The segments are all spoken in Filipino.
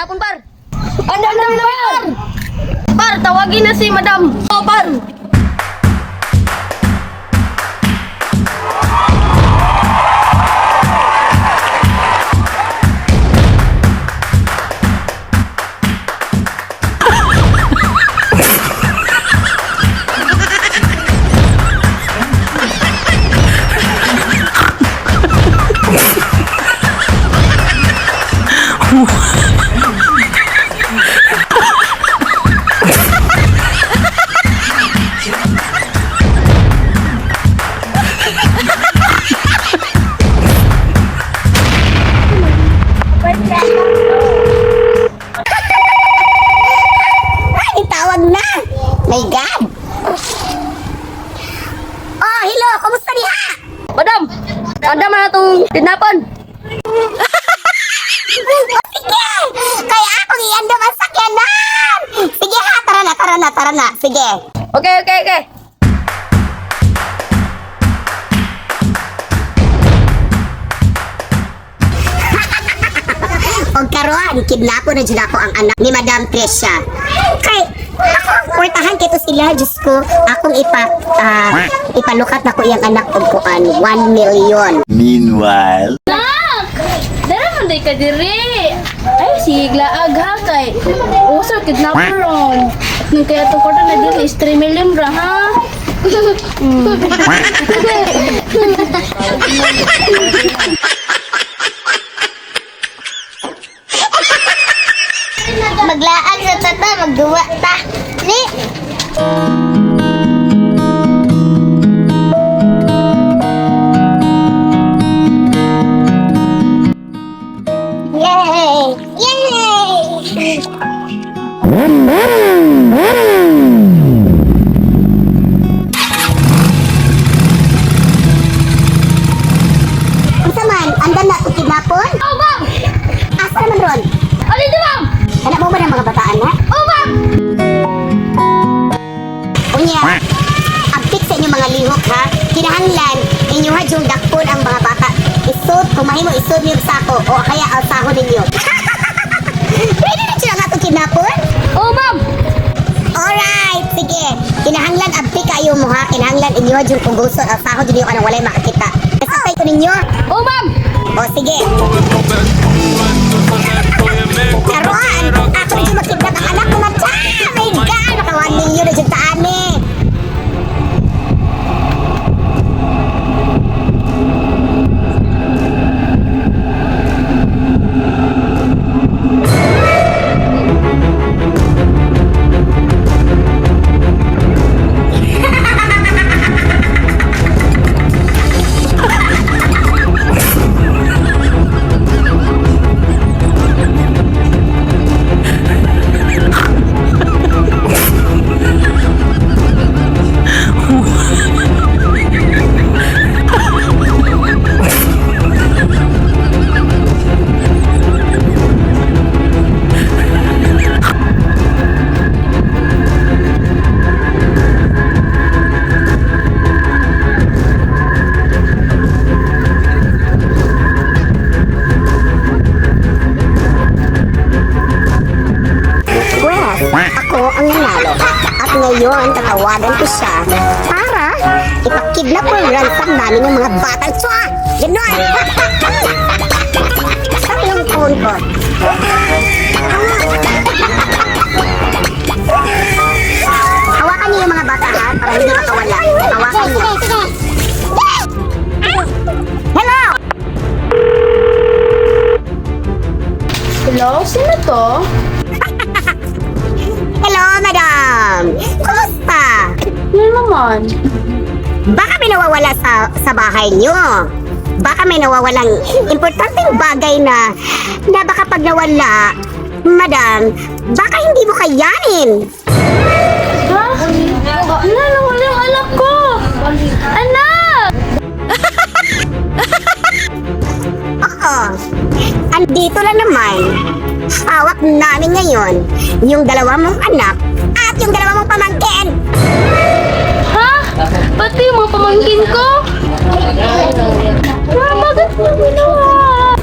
Kinapon, par. Ano, par? Par, tawagin na si Madam. Oh, par. My God! Oh, hello! Kamusta niya? Madam, anda man na itong tinapon. Sige! Kaya akong ianda masakyanan! Sige ha, tara na. Sige. Okay. Og karon, kidnapo na dyan ako ang anak ni Madam Tricia. Kay, portahan kito sila, Diyos ko. Akong ipalukat na ko iyang anak og kuan, 1 million. Meanwhile, Nak! Dara man day ka diri. Ay, sigla agha kay. Uso kidnapper ron. Nung kaya to ko na dili is 3 million ra ha. Maglaan sa tata, magduwa ta. Ni! Yay! Unsa man, andan na ito kidnapon? Oh, ma'am! Asa naman ron? Ali di, ma'am! Anak mo ba ng mga bataan na? Oh, ma'am! Unya, abtik sa inyong mga lihok ha. Kinahanglan, inyo ha yung dakpon ang mga bata. Isod, kung mahimo isod niyo sa ako o kaya alsahon ninyo. Pwede na sila nga itong kinapon? Oh, ma'am! Alright, sige. Kinahanglan, abtik kayo mo ha. Kinahanglan, inyo ha yung pugusod, alsahon ninyo ka nang walay makakita. Kasapay ko ninyo. Oh, ma'am! O sige. Karoan, ako rin yung makidnap ang anak ko na dyan. My God, makawan ninyo na dyan taan eh. Ako ang nanalo. At ngayon, tatawagan ko siya para ipakidnap or ransom namin yung mga batang tswa. Ganon! Saan yung phone ko? Hawakan niyo yung mga bata ha, para hindi makawala. Hawakan niyo. Hello! Hello? Sino to? Hello, madam! Kumusta? Yan naman. Baka may nawawala sa bahay nyo. Baka may nawawalang importanteng bagay na baka pag nawala, madam, baka hindi mo kayanin. Ha? Wala yung anak ko! Anak! Oo. Andito lang naman. Hawak namin ngayon yung dalawa mong anak at yung dalawa mong pamangkin. Ha? Pati yung mga pamangkin ko? Bakit mo ginawa?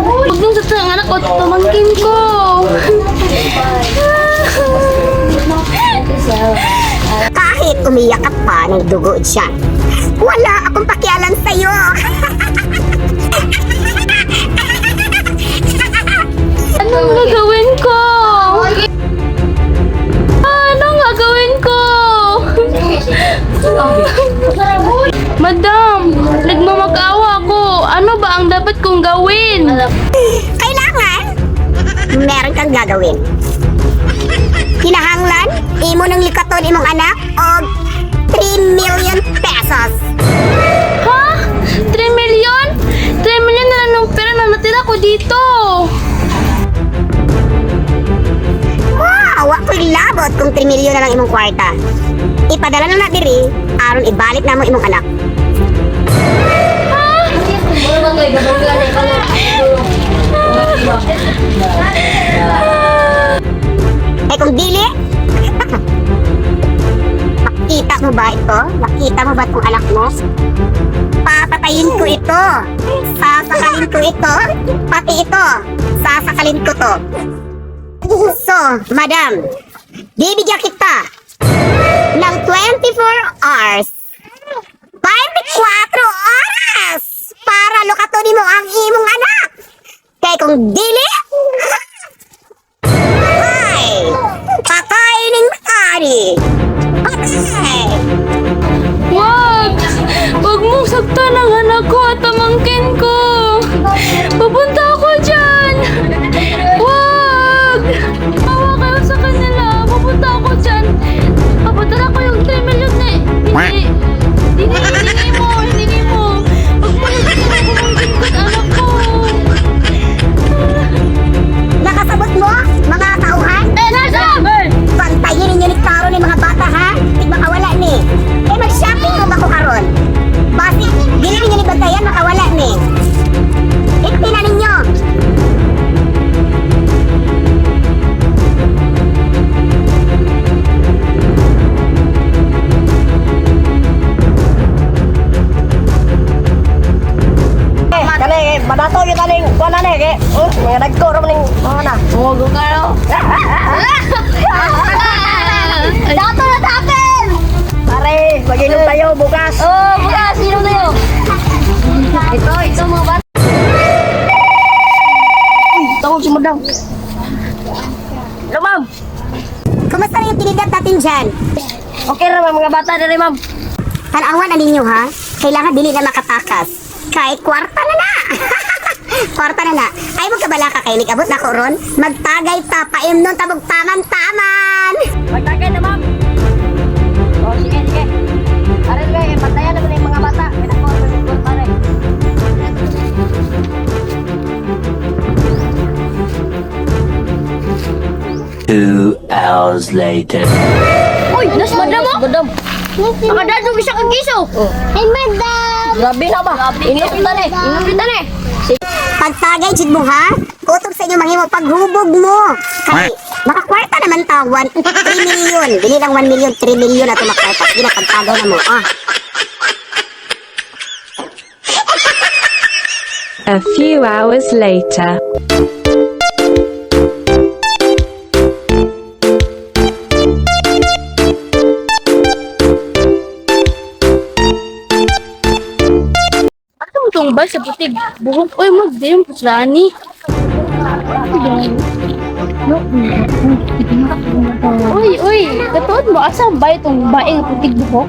Huwag din sa Basta ang anak ko, pamangkin ko. Kahit umiyak ka pa ng dugo siya, wala akong pakialam sa'yo. Anong gagawin ko? Anong gagawin ko? Madam, nagmamag-awa ako. Ano ba ang dapat kong gawin? Kailangan, meron kang gagawin. Kinahanglan, imo ng likaton imong anak o 3 million pesos. Ha? 3 million? 3 million na lang ng pera na natira ko dito. Wow, ako'y labot kung 3 million na lang imong kwarta. Ipadala na na diri, aron ibalik na mo imong anak. Eh kung dili, makita mo ba ito? Makita mo ba itong anak mo? Papatayin ko ito. Sasakalin ko ito. Pati ito. Sasakalin ko to. So, madam, bibigyan kita ng 24 hours. 24 oras para lukatunin mo ang imong anak. Kaya kung dili, patay ng ari. Patay. Wag! Wag mong saktan ang anak ko at pamangkin ko. Pupunta ako dyan. Wag! Awa kayo sa kanila. Pupunta ako dyan. Papadala ko yung 3 million na Hindi mo. Wag mo yung pamangkin ko at anak ko. Nakasabot mo, mga tauhan? Pantayin ninyo ni Karo ni mga bata ha? Di makawala ni. Eh mag-shopping mo ba ko karon? Basi, dili ninyo ni bantayan makawala ni. Iktina ninyo. Kani badato kita ning kuana ni ke. Mga nagkoro ning mga na. Wag ka raw. Dato na tapin! Pare, mag-inom tayo bukas. Oh, bukas, sino tayo? Ito mga bata. Tawag si madam. Hello, ma'am. Kumusta na yung tinidad natin dyan? Okay ra mga bata diri, ma'am. Tanawan na ninyo ha? Kailangan dili na makatakas. Kay kwarta na na! Kwarta na na. Ay mo kabala ka kay abot na ko ron. Magtagay ta, paim nun tabog taman-taman! Magtagay na, ma'am. Oh, sige. Pare, pantayan naman yung mga bata. May nagkoro ng pare. 2 hours later. Uy, nas madam mo? Madam. Makadadong isa kang giso. Ay, madam. Grabe na ba? Inom kita ni. Pagtagay jud mo ha? Kutob sa inyo manghimo paghubog mo. Kay makakwarta naman tawan. 3 million. Dili lang 1 million, 3 million na tumakwarta. Sige na pagtagay na mo. Ah. A few hours later. Ano mo itong ba sa putig? Buhok. Uy, mag-dim. Puslani. Uy. Katuod mo. Asang ba itong bae nga putig buhok?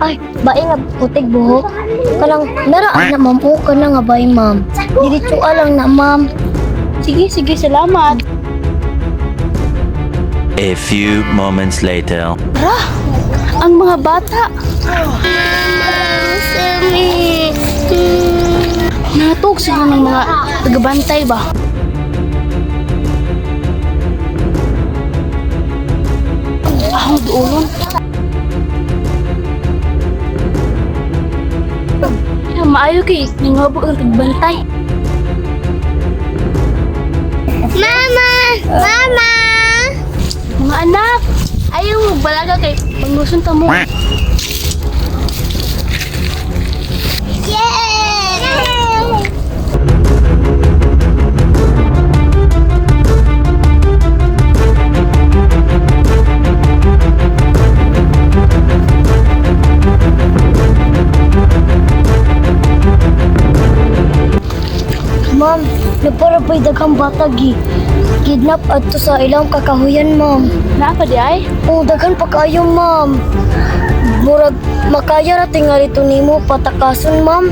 Ay, bae nga putig buhok. Kalang naraan na ma'am po ka na nga bay ma'am. Diretso lang na ma'am. Sige, salamat. A few moments later. Ang mga bata. Sammy. Natog sila ng mga tagabantay ba? Ang duulon. Maayo kay nangabog ang tagbantay. Mama! Mga anak, ayaw mo balaga kay pagnusunta mo. Yay! napay daghang bata gi. Kidnap adto sa ilang kakahuyan, ma'am. Napa di ay? Oh, daghan pa kayo, ma'am. Murag makaya ra tingali to nimo patakason, ma'am.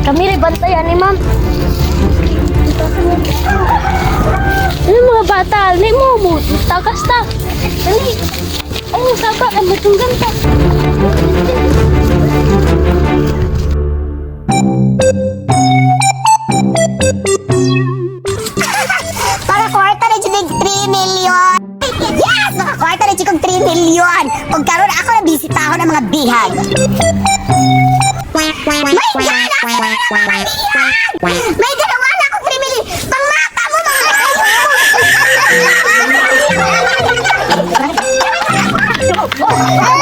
Kami rin bantayan ni ma'am. Ano mga bata? Ni mo, takas ta. Dali. Ay, sabat, ang matunggan ta. Para kwarta na dyan 3 million. Yes! Makakwarta na dyan 3 million. Kung karoon ako na bisitahon ng mga bihag. May yan ako na mga bihag! May dalawa na akong 3 million. Pangmata mo mga kayo!